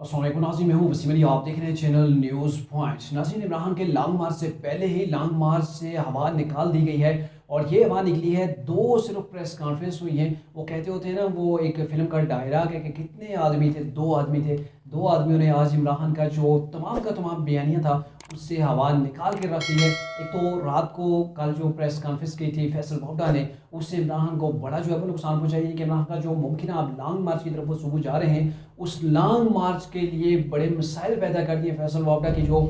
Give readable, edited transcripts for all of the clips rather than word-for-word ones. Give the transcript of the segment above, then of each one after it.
अस्सलाम वालेकुम नाज़रीन, मैं हूँ वसीम अली। आप देख रहे हैं चैनल न्यूज़ पॉइंट। नाज़रीन, इमरान के लॉन्ग मार्च से पहले ही लॉन्ग मार्च से हवा निकाल दी गई है और ये हवा निकली है। दो सिर्फ प्रेस कॉन्फ्रेंस हुई है। वो कहते होते हैं ना, वो एक फिल्म का डायलॉग है कि कितने आदमी थे, दो आदमी थे। दो आदमियों ने आज इमरान का जो तमाम का तमाम बयानिया था उससे हवा निकाल के रख दी है। एक तो रात को कल जो प्रेस कॉन्फ्रेंस की थी फैसल वोहडा ने, उससे इमरान को बड़ा जो है वो नुकसान पहुंचाई कि इमरान का जो मुमकिन आप लॉन्ग मार्च की तरफ वो सुबह जा रहे हैं, उस लॉन्ग मार्च के लिए बड़े मसाइल पैदा कर दिए। फैसल वावडा की जो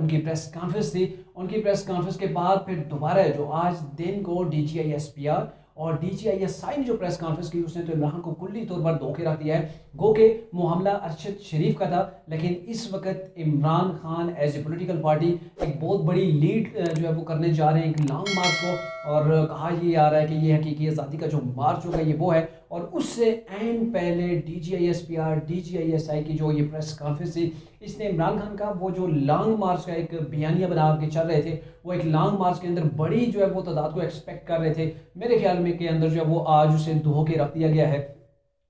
उनकी प्रेस कॉन्फ्रेंस थी, उनकी प्रेस कॉन्फ्रेंस के बाद फिर दोबारा जो आज दिन को DGI SPR और DGI SI ने जो प्रेस कॉन्फ्रेंस की, उसने तो इमरान को कुल्ली तौर पर धोखे रख दिया है। गो के मामला अरशद शरीफ का था, लेकिन इस वक्त Imran Khan as a political party एक बहुत बड़ी लीड जो है वो करने जा रहे हैं एक लॉन्ग मार्च को। और कहा ये आ रहा है कि ये हकीकी आज़ादी का जो मार्च होगा ये वो है। और उससे एंड पहले DGI SPR DGI SI की जो ये प्रेस कॉन्फ्रेंस थी, इसने इमरान खान का वो जो लॉन्ग मार्च का एक बयानिया बना के चल रहे थे, वो एक लॉन्ग मार्च के अंदर बड़ी जो है वो तादाद को एक्सपेक्ट कर रहे थे। मेरे ख्याल में के अंदर जो है वो आज उसे धो के रख दिया गया है।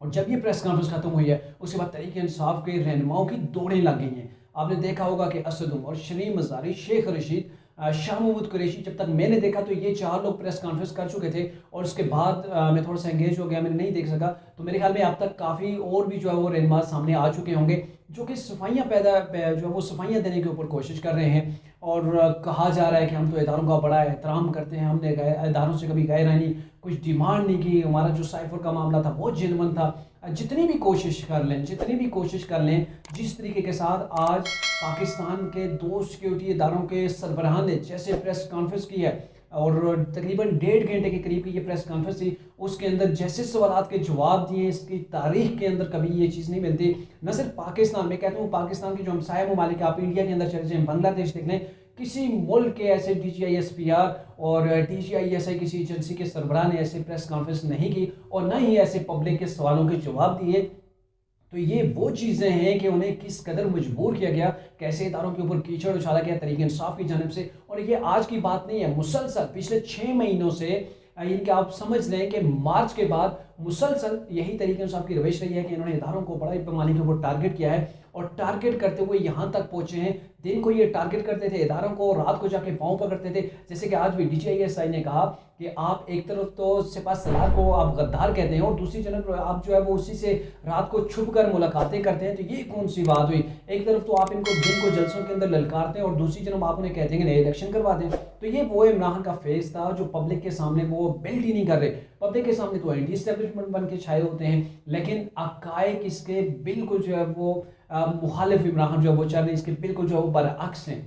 और जब ये प्रेस कॉन्फ्रेंस खत्म हुई है, उसके बाद तहरीक इंसाफ के रहनुमाओं की दौड़ें लग गई हैं। आपने देखा होगा कि असद उमर, शरीम मज़ारी, शेख रशीद, शाह महमूद कुरैशी, जब तक मैंने देखा तो ये चार लोग प्रेस कॉन्फ्रेंस कर चुके थे। और उसके बाद मैं थोड़ा सा एंगेज हो गया, मैंने नहीं देख सका। तो मेरे ख्याल में अब तक काफ़ी और भी जो है वो रहनुमा सामने आ चुके होंगे, जो कि सफाइयाँ जो है वो सफाइयाँ देने के ऊपर कोशिश कर रहे हैं। और कहा जा रहा है कि हम तो इदारों का बड़ा एहतराम करते हैं, हमने इदारों से कभी गैर नहीं, कुछ डिमांड नहीं की, हमारा जो साइफर का मामला था बहुत जेन्युइन था। जितनी भी कोशिश कर लें, जितनी भी कोशिश कर लें, जिस तरीके के साथ आज पाकिस्तान के दो सिक्योरिटी इदारों के सरबराहान ने जैसे प्रेस कॉन्फ्रेंस की है, और तकरीबन 1.5 घंटे के करीब की ये प्रेस कॉन्फ्रेंस थी, उसके अंदर जैसे सवालात के जवाब दिए, इसकी तारीख के अंदर कभी ये चीज़ नहीं मिलती। न सिर्फ पाकिस्तान में, कहता हूँ पाकिस्तान की जो हमसाया ममालिक, आप इंडिया के अंदर चले जाएँ, बांग्लादेश देख लें, किसी मुल्क के ऐसे DGI SPR और DGI SI किसी एजेंसी के सरबराह ने ऐसे प्रेस कॉन्फ्रेंस नहीं की और न ही ऐसे पब्लिक के सवालों के जवाब दिए। तो ये वो चीज़ें हैं कि उन्हें किस कदर मजबूर किया गया, कैसे इदारों के ऊपर कीचड़ उछाला गया तहरीक इंसाफ की जानिब से। और ये आज की बात नहीं है, मुसलसल पिछले 6 महीनों से, यानी कि आप समझ लें कि मार्च के बाद मुसलसल यही तहरीक इंसाफ की रविश रही है कि इन्होंने इदारों को बड़ा पैमाने के ऊपर टारगेट किया है। और टारगेट करते हुए यहाँ तक पहुँचे हैं, दिन को ये टारगेट करते थे इदारों को, रात को जाके पाँव पकड़ते थे। जैसे कि आज भी DGI SI ने कहा कि आप एक तरफ तो सिपा सलार को आप गद्दार कहते हैं और दूसरी तरफ आप जो है वो उसी से रात को छुप कर मुलाकातें करते हैं। तो ये कौन सी बात हुई? एक तरफ तो आप इनको दिन को जलसों के अंदर ललकारते हैं और दूसरी तरफ आप उन्हें कहते हैं कि नए इलेक्शन करवा दें। तो ये वो इमरान का फेस था जो पब्लिक के सामने वो बिल्ट ही नहीं कर रहे। पब्लिक के सामने तो एंटी एस्टेब्लिशमेंट बन के छाए होते हैं, लेकिन अकायक इसके बिल्कुल जो है वो मुखालिफ इमरान जो है वो चल रहे हैं, इसके बिल्कुल जो है वो बरअक्स हैं।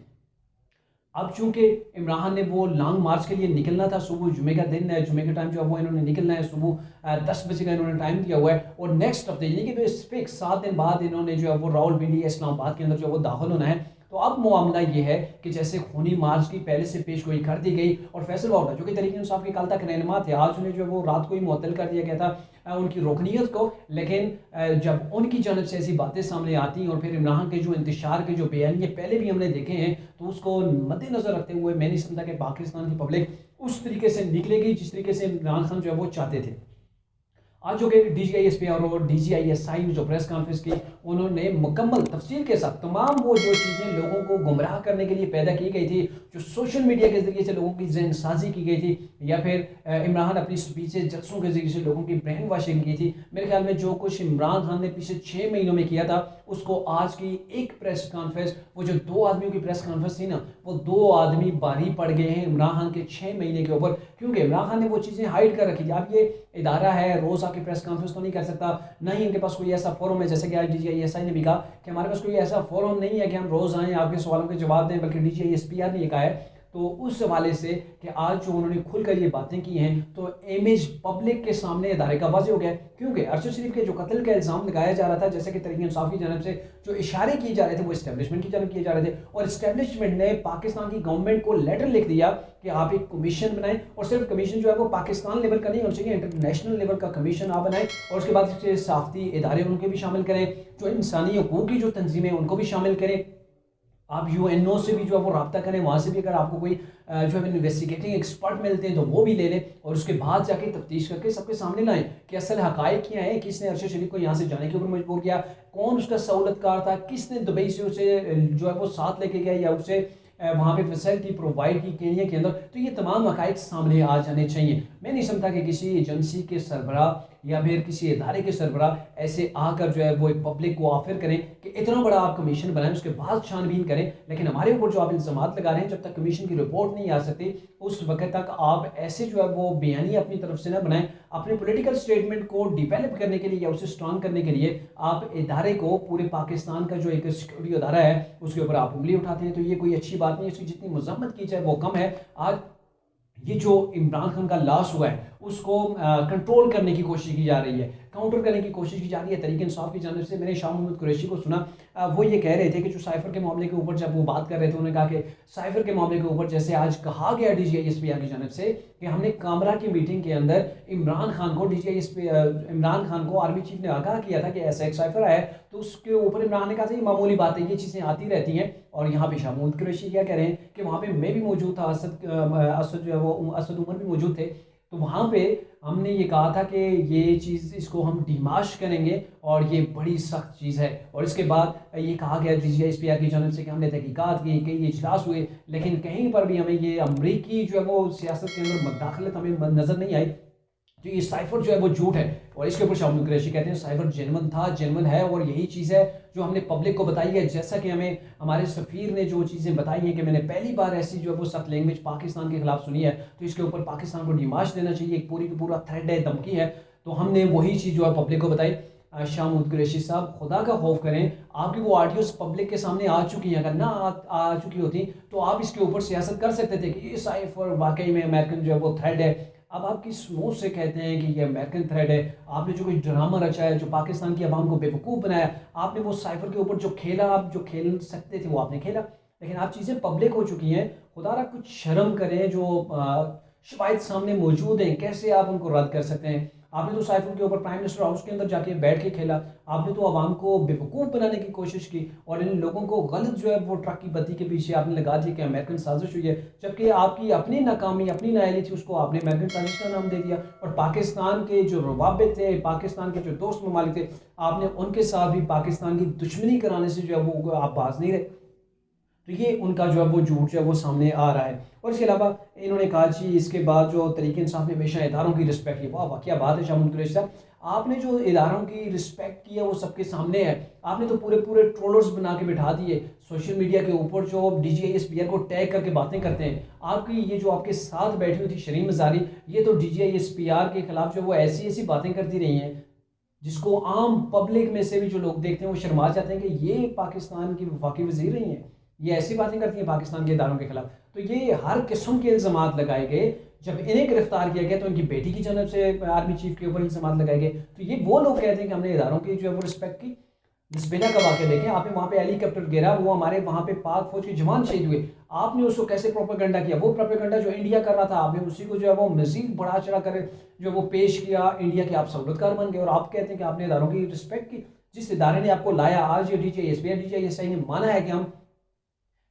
अब चूंकि इमरान ने वो लॉन्ग मार्च के लिए निकलना था, सुबह जुमे का दिन है, जुमे का टाइम जो है वो इन्होंने निकलना है, सुबह 10 बजे का इन्होंने टाइम दिया हुआ है। और नेक्स्ट हफ्ते यानी कि फिक्स 7 दिन बाद इन्होंने जो है वो रावलपिंडी इस्लामाबाद के अंदर जो है वो दाखिल होना है। तो अब मामला ये है कि जैसे खूनी मार्च की पहले से पेश गोई कर दी गई और फैसल वावडा जो कि तहरीक इंसाफ के कल तक रहनुमा थे, आज उन्हें जो है वो रात को ही मुअत्तल कर दिया गया था उनकी रुकनीत को। लेकिन जब उनकी जानब से ऐसी बातें सामने आती हैं और फिर इमरान के जो इंतशार के जो बयान ये पहले भी हमने देखे हैं, तो उसको मद्देनजर रखते हुए मैं नहीं समझता कि पाकिस्तान की पब्लिक उस तरीके से निकलेगी जिस तरीके से इमरान खान जो है वो चाहते थे। आज जो कि DGI SPR और DGI SI ने जो प्रेस कॉन्फ्रेंस की, उन्होंने मुकम्मल तफसील के साथ तमाम वो जो चीज़ें लोगों को गुमराह करने के लिए पैदा की गई थी, जो सोशल मीडिया के ज़रिए से लोगों की जहन साजी की गई थी, या फिर इमरान अपनी स्पीचेज जलसों के ज़रिए से लोगों की ब्रेन वॉशिंग की थी, मेरे ख्याल में जो कुछ इमरान खान ने पिछले 6 महीनों में किया था, उसको आज की एक प्रेस कॉन्फ्रेंस, वो जो 2 आदमियों की प्रेस कॉन्फ्रेंस थी ना, वो 2 आदमी भारी पड़ गए हैं इमरान खान के 6 महीने के ऊपर। क्योंकि इमरान खान ने वो चीज़ें हाइड कर रखी थी। अब ये इदारा है, रोज़ आके प्रेस कॉन्फ्रेंस तो नहीं कर सकता, ना ही इनके पास कोई ऐसा फोरम है। जैसे कि आज DGI SI ने भी कहा कि हमारे पास कोई ऐसा फोरम नहीं है कि हम रोज़ आएँ आपके सवालों के जवाब दें, बल्कि DGI SPR ने ये कहा है। तो उस हवाले से कि आज जो उन्होंने खुलकर ये बातें की हैं, तो इमेज पब्लिक के सामने इदारे का वाज़ेह हो गया। क्योंकि अरशद शरीफ के जो कत्ल का इल्ज़ाम लगाया जा रहा था, जैसे कि तहरीक इंसाफ की जानब से जो इशारे किए जा रहे थे वो इस्टेब्लिशमेंट की जानब किए जा रहे थे, और इस्टेब्लिशमेंट ने पाकिस्तान की गवर्नमेंट को लेटर लिख दिया कि आप एक कमीशन बनाएं, और सिर्फ कमीशन जो है वो पाकिस्तान लेवल का नहीं होना चाहिए, इंटरनेशनल लेवल का कमीशन आप बनाएं, और उसके बाद सहाफ़ती इदारे उनके भी शामिल करें, जो इंसानी हकूक़ की जो तंजीमें उनको भी शामिल करें। आप यूएनओ से भी जो है वो रब्ता करें, वहाँ से भी अगर आपको कोई जो है इन्वेस्टिगेटिंग एक्सपर्ट मिलते हैं तो वो भी ले लें और उसके बाद जाके तफ्तीश करके सबके सामने लाएं कि असल हकायक क्या है, किसने अरशद शरीफ को यहाँ से जाने के ऊपर मजबूर किया, कौन उसका सहूलतकार था, किसने दुबई से उसे जो है वो साथ लेके गया या उसे वहाँ पे फैसिलिटी प्रोवाइड की केनिया के अंदर। तो ये तमाम हकायक सामने आ जाने चाहिए। मैं नहीं समझता कि किसी एजेंसी के सरबराह या फिर किसी इदारे के सरबराह ऐसे आकर जो है वो एक पब्लिक को ऑफर करें कि इतना बड़ा आप कमीशन बनाएं, उसके बाद छानबीन करें, लेकिन हमारे ऊपर जो आप इल्ज़ामात लगा रहे हैं, जब तक कमीशन की रिपोर्ट नहीं आ सकती उस वक्त तक आप ऐसे जो है वो बयानी अपनी तरफ से ना बनाएं। अपने पॉलिटिकल स्टेटमेंट को डिवेलप करने के लिए या उसे स्ट्रांग करने के लिए आप इदारे को, पूरे पाकिस्तान का जो एक सिक्योरिटी इदारा है उसके ऊपर आप उंगली उठाते हैं, तो ये कोई अच्छी बात नहीं है। इसकी जितनी मजम्मत की जाए वो कम है। आज ये जो इमरान खान का लॉस हुआ है उसको कंट्रोल करने की कोशिश की जा रही है, काउंटर करने की कोशिश की जा रही है तहरीक इंसाफ की जानिब से। मैंने शाह मोहम्मद कुरैशी को सुना, वो ये कह रहे थे कि जो साइफर के मामले के ऊपर जब वो बात कर रहे थे, उन्होंने कहा कि साइफर के मामले के ऊपर जैसे आज कहा गया DGISPR की जानिब से कि हमने कामरा की मीटिंग के अंदर इमरान खान को इमरान खान को आर्मी चीफ ने आगाह किया था कि ऐसा एक साइफर आया है, तो उसके ऊपर इमरान ने कहा था ये मामूली बात है, ये चीज़ें आती रहती हैं। और यहाँ पे शाह मोहम्मद कुरैशी क्या कह रहे हैं कि वहाँ पे मैं भी मौजूद था, असद जो है वो असद उमर भी मौजूद थे, तो वहाँ पे हमने ये कहा था कि ये चीज़ इसको हम डिमाश करेंगे और ये बड़ी सख्त चीज़ है। और इसके बाद ये कहा गया DGISPR की जानिब से कि हमने तहकीकात की, कई इजलास हुए, लेकिन कहीं पर भी हमें ये अमरीकी जो है वो सियासत के अंदर मदाखलत हमें नज़र नहीं आई। तो ये साइफर जो है वो झूठ है। और इसके ऊपर शाह मोहम्मद कुरैशी कहते हैं साइफर जेन्युइन था, जेन्युइन है, और यही चीज़ है जो हमने पब्लिक को बताई है। जैसा कि हमें हमारे सफ़ीर ने जो चीज़ें बताई हैं कि मैंने पहली बार ऐसी जो है वो सख्त लैंग्वेज पाकिस्तान के खिलाफ सुनी है, तो इसके ऊपर पाकिस्तान को डिमाश देना चाहिए, एक पूरी की पूरा थ्रेड है, धमकी है। तो हमने वही चीज़ जो है पब्लिक को बताई। शाह मोहम्मद कुरैशी साहब, खुदा का खौफ करें, आपकी वो ऑडियोज पब्लिक के सामने आ चुकी हैं, अगर ना आ चुकी होती तो आप इसके ऊपर सियासत कर सकते थे कि ये साइफर वाकई में अमेरिकन जो है वो थ्रेड है। अब आप किस मुंह से कहते हैं कि ये अमेरिकन थ्रेड है? आपने जो कोई ड्रामा रचा है, जो पाकिस्तान की आवाम को बेवकूफ़ बनाया, आपने वो साइफर के ऊपर जो खेला, आप जो खेल सकते थे वो आपने खेला, लेकिन आप चीज़ें पब्लिक हो चुकी हैं। खुदा कुछ शर्म करें, जो शवाहिद सामने मौजूद हैं, कैसे आप उनको रद्द कर सकते हैं? आपने तो साइफर के ऊपर प्राइम मिनिस्टर हाउस के अंदर जाके बैठ के खेला, आपने तो आवाम को बेवकूफ़ बनाने की कोशिश की और इन लोगों को गलत जो है वो ट्रक की बत्ती के पीछे आपने लगा दिया कि अमेरिकन साजिश हुई है, जबकि आपकी अपनी नाकामी, अपनी नाअहली थी, उसको आपने अमेरिकन साजिश का नाम दे दिया। और पाकिस्तान के जो रवाबित थे, पाकिस्तान के जो दोस्त ममालिक थे, आपने उनके साथ भी पाकिस्तान की दुश्मनी कराने से जो है वो आप बाज नहीं रहे। तो ये उनका जो है वो झूठ जो है वो सामने आ रहा है। और इसके अलावा इन्होंने कहा जी इसके बाद जो तरीके इंसाफ ने हमेशा इदारों की रिस्पेक्ट की। वाह वाह, क्या बात है शाह मोहम्मद कुरैशी साहब, आपने जो इदारों की रिस्पेक्ट की है वो सबके सामने है। आपने तो पूरे पूरे ट्रोलर्स बना के बिठा दिए सोशल मीडिया के ऊपर, जो DGISPR को टैग करके बातें करते हैं। आपकी ये जो आपके साथ बैठी हुई थी शरीम मज़ारी, ये तो DGISPR के खिलाफ जो वो ऐसी ऐसी बातें करती रही हैं जिसको आम पब्लिक में से भी जो लोग देखते हैं वो शर्मा जाते हैं कि ये पाकिस्तान की वफाकी वज़ीर रही हैं, ये ऐसी बातें करती हैं पाकिस्तान के इदारों के खिलाफ। तो ये हर किस्म के इल्ज़ामात लगाए गए। जब इन्हें गिरफ्तार किया गया तो इनकी बेटी की जानिब से आर्मी चीफ के ऊपर इल्ज़ामात लगाए गए। तो ये वो लोग कहते हैं कि हमने इदारों की जो है वो रिस्पेक्ट की। लिस्बेना का वाक़या देखें, आपने वहाँ पे हेलीकॉप्टर गिरा, वो हमारे वहाँ पे पाक फौज के जवान शहीद हुए, आपने उसको कैसे प्रोपेगेंडा किया? वो प्रोपेगेंडा जो इंडिया कर रहा था, आपने उसी को जो है वो मज़ीद बढ़ा चढ़ा कर जो वो पेश किया, इंडिया के आप सहूलतकार बन गए। और आप कहते हैं कि आपने इदारों की रिस्पेक्ट की। जिस इदारे ने आपको लाया, आज ये DGISPR ने माना है कि हम,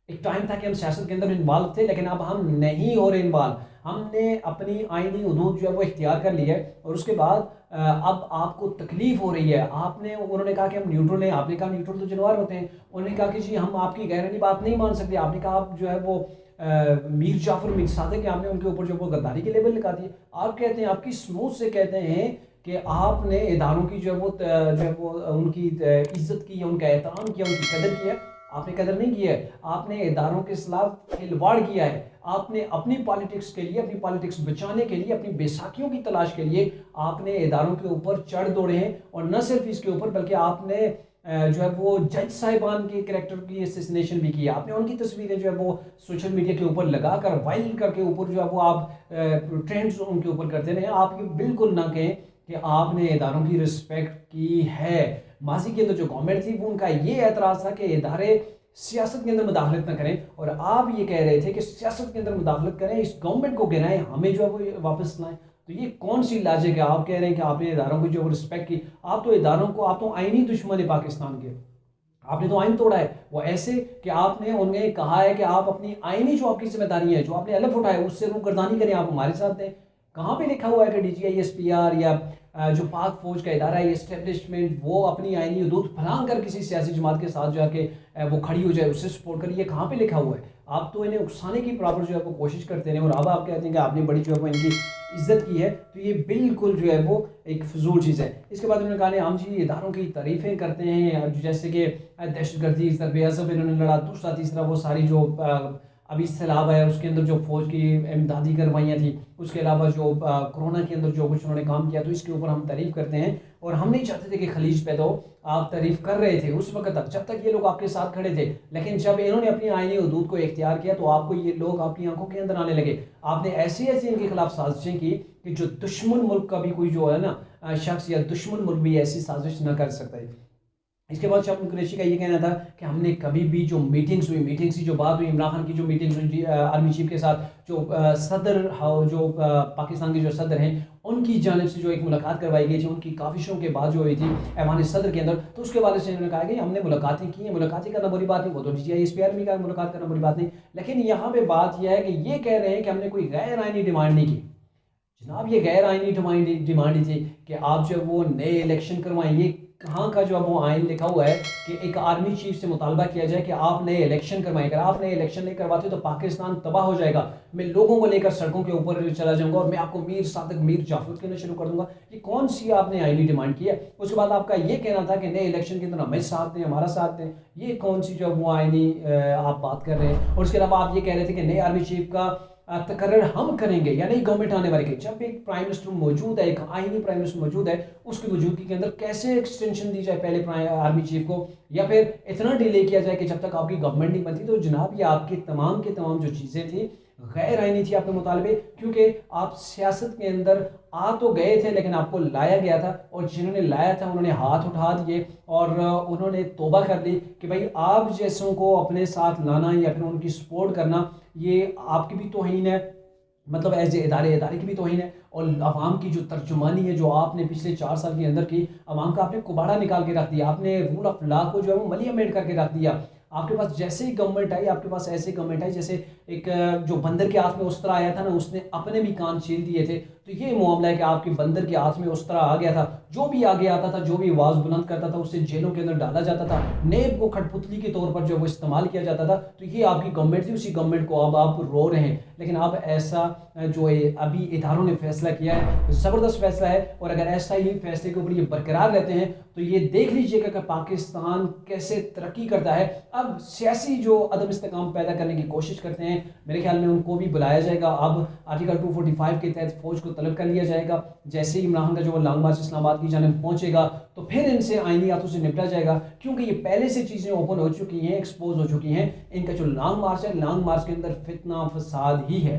एक टाइम था कि हम सियासत के अंदर इन्वॉल्व थे, लेकिन अब हम नहीं हो रहे इन्वॉल्व। हमने अपनी आइनी हदूद जो है वो इख्तियार कर ली है और उसके बाद अब आपको तकलीफ हो रही है। उन्होंने कहा कि हम न्यूट्रल हैं, आपने कहा न्यूट्रल तो जनवार होते हैं। उन्होंने कहा कि जी हम आपकी गैरानी बात नहीं मान सकते, आपने कहा आप जो है वो मीर जाफर मीर सादिक, आपने उनके ऊपर जो वो गद्दारी के लेबल लगा दिए। आप कहते हैं, आपकी स्मूथ से कहते हैं कि आपने इदारों की जो है वो उनकी इज्जत की है, उनका एहतराम किया, उनकी कदर की है। आपने कदर नहीं की है, आपने इदारों के खिलाफ खिलवाड़ किया है। आपने अपनी पॉलिटिक्स के लिए, अपनी पॉलिटिक्स बचाने के लिए, अपनी बेसाखियों की तलाश के लिए आपने इदारों के ऊपर चढ़ दौड़े हैं। और न सिर्फ इसके ऊपर बल्कि आपने जो है वो जज साहिबान के कैरेक्टर की असैसिनेशन भी की है। आपने उनकी तस्वीरें जो है वो सोशल मीडिया के ऊपर लगा कर वायरल करके ऊपर जो है वो आप ट्रेंड्स उनके ऊपर करते रहे। आप ये बिल्कुल ना कहें कि आपने इदारों की रिस्पेक्ट की है। माजी के अंदर जो गवर्नमेंट थी वो उनका ये एतराज़ था कि इदारे सियासत के अंदर मुदाखलत न करें, और आप ये कह रहे थे कि सियासत के अंदर मुदाखलत करें, इस गवर्नमेंट को गिराएं, हमें जो है वो वापस लाएं। तो ये कौन सी लॉजिक है? आप कह रहे हैं कि आपने इदारों की जो रिस्पेक्ट की, आप तो इदारों को, आप तो आईनी दुश्मन है पाकिस्तान के। आपने तो आइन तोड़ा है। वो ऐसे कि आपने उन्हें कहा है कि आप अपनी आईनी जो आपकी ज़िम्मेदारी है, जो आपने हलफ़ उठाया है, उससे रूगर्दानी करें, आप हमारे साथ हैं। कहाँ पे लिखा हुआ है कि डीजीआईएसपीआर या जो पाक फ़ौज का इदारा है, एस्टेब्लिशमेंट, वो अपनी आईनी हदूद फलांग कर किसी सियासी जमात के साथ जाके वो खड़ी हो जाए, उससे सपोर्ट करे, ये कहाँ पे लिखा हुआ है? आप तो इन्हें उकसाने की बराबर जो है वो कोशिश करते हैं, और अब आप कहते हैं कि आपने बड़ी जो है वो इनकी इज़्ज़त की है, तो ये बिल्कुल जो है वो एक फ़िज़ूल चीज़ है। इसके बाद उन्होंने कहा नहीं, हम जी इदारों की तारीफ़ें करते हैं, जैसे कि दहशतगर्दी, ज़रब-ए-अज़ब इन्होंने लड़ा, दूसरा तीसरा वो सारी जो अभी सैलाब आया उसके अंदर जो फ़ौज की इमदादी कार्रवाइयाँ थी, उसके अलावा जो कोरोना के अंदर जो कुछ उन्होंने काम किया, तो इसके ऊपर हम तारीफ़ करते हैं और हम नहीं चाहते थे कि खलीज पैदा हो। आप तारीफ़ कर रहे थे उस वक़्त तक, जब तक ये लोग आपके साथ खड़े थे, लेकिन जब इन्होंने अपनी आईनी हदूद को इख्तियार किया तो आपको ये लोग आपकी आंखों के अंदर आने लगे। आपने ऐसी-ऐसी इनके खिलाफ साजिशें की कि जो दुश्मन मुल्क का भी कोई जो है ना शख्स या दुश्मन मुल्क भी ऐसी साजिश ना कर सकता है। इसके बाद शाह कुरैशी का ये कहना था कि हमने कभी भी जो मीटिंग्स की जो बात हुई, इमरान खान की जो मीटिंग्स हुई जी, आर्मी चीफ के साथ, जो सदर जो पाकिस्तान के जो सदर हैं, उनकी जानिब से जो एक मुलाकात करवाई गई थी, उनकी काविशों के बाद जो हुई थी ऐवान सदर के अंदर, तो उसके बाद से इन्होंने कहा कि हमने मुलाकातें की हैं, मुलाकातें करना बुरी बात नहीं, वो तो DGISPR में कहा मुलाकात करना बुरी बात नहीं, लेकिन यहाँ पे बात यह है कि ये कह रहे हैं कि हमने कोई गैर आइनी डिमांड नहीं की। जनाब, ये गैर आइनी डिमांड ही थी कि आप जो वो नए इलेक्शन करवाएं। ये कहाँ का जो वो आइन लिखा हुआ है कि एक आर्मी चीफ से मुतालबा किया जाए कि आप नए इलेक्शन करवाएं? अगर आप नए इलेक्शन नहीं करवाते तो पाकिस्तान तबाह हो जाएगा, मैं लोगों को लेकर सड़कों के ऊपर चला जाऊंगा और मैं आपको मीर सादिक मीर जाफर कहना शुरू कर दूंगा। ये कौन सी आपने आइनी डिमांड की है? उसके बाद आपका ये कहना था कि नए इलेक्शन के अंदर हमें साथ दें, हमारा साथ दें। ये कौन सी जो वो आइनी आप बात कर रहे हैं? और उसके अलावा आप ये कह रहे थे कि नए आर्मी चीफ का तकर्रर हम करेंगे, यानी गवर्नमेंट आने वाली की। जब एक प्राइम मिनिस्टर मौजूद है, एक आईनी प्राइम मिनिस्टर मौजूद है, उसकी मौजूदगी के अंदर कैसे एक्सटेंशन दी जाए पहले आर्मी चीफ को, या फिर इतना डिले किया जाए कि जब तक आपकी गवर्नमेंट नहीं बनती? तो जनाब, ये आपकी तमाम के तमाम जो चीज़ें थी गैर आइनी थी आपके मुतालबे, क्योंकि आप सियासत के अंदर आ तो गए थे लेकिन आपको लाया गया था, और जिन्होंने लाया था उन्होंने हाथ उठा दिए और उन्होंने तौबा कर ली कि भाई आप जैसों को अपने साथ लाना या फिर उनकी सपोर्ट करना, ये आपकी भी तौहीन है, मतलब एज इदारे की भी तौहीन है, और अवाम की जो तर्जुमानी है जो आपने पिछले 4 साल के अंदर की, अवाम का आपने कुबाड़ा निकाल के रख दिया, आपने रूल ऑफ लॉ को जो है वो मलियामेड करके रख दिया। आपके पास जैसे ही गवर्नमेंट आई, आपके पास ऐसे गवर्नमेंट आई जैसे एक जो बंदर के हाथ में उस तरह आया था ना, उसने अपने भी कान छील दिए थे। तो ये मामला है कि आपके बंदर के हाथ में उस तरह आ गया था, जो भी आगे आता था, जो भी आवाज़ बुलंद करता था, उससे जेलों के अंदर डाला जाता था, नेब को खटपुतली के तौर पर जो वो इस्तेमाल किया जाता था। तो ये आपकी गवर्नमेंट थी, उसी गवर्नमेंट को अब आप रो रहे हैं। लेकिन अब ऐसा जो है अभी इदारों ने फैसला किया है, ज़बरदस्त फैसला है, और अगर ऐसा ही फैसले के ऊपर ये बरकरार रहते हैं तो ये देख लीजिएगा कि पाकिस्तान कैसे तरक्की करता है। अब सियासी जो अदम इस्तेकाम पैदा करने की कोशिश करते हैं, मेरे ख्याल में उनको भी बुलाया जाएगा। अब आर्टिकल 245 के तहत फ़ौज को तलब कर लिया जाएगा। जैसे ही इमरान का जो लॉन्ग मार्च इस्लामाबाद की जानिब पहुंचेगा तो फिर इनसे आइनी हाथों से निपटा जाएगा, क्योंकि ये पहले से चीज़ें ओपन हो चुकी हैं, एक्सपोज हो चुकी हैं। इनका जो लॉन्ग मार्च है, लॉन्ग मार्च के अंदर फितना फसाद ही है।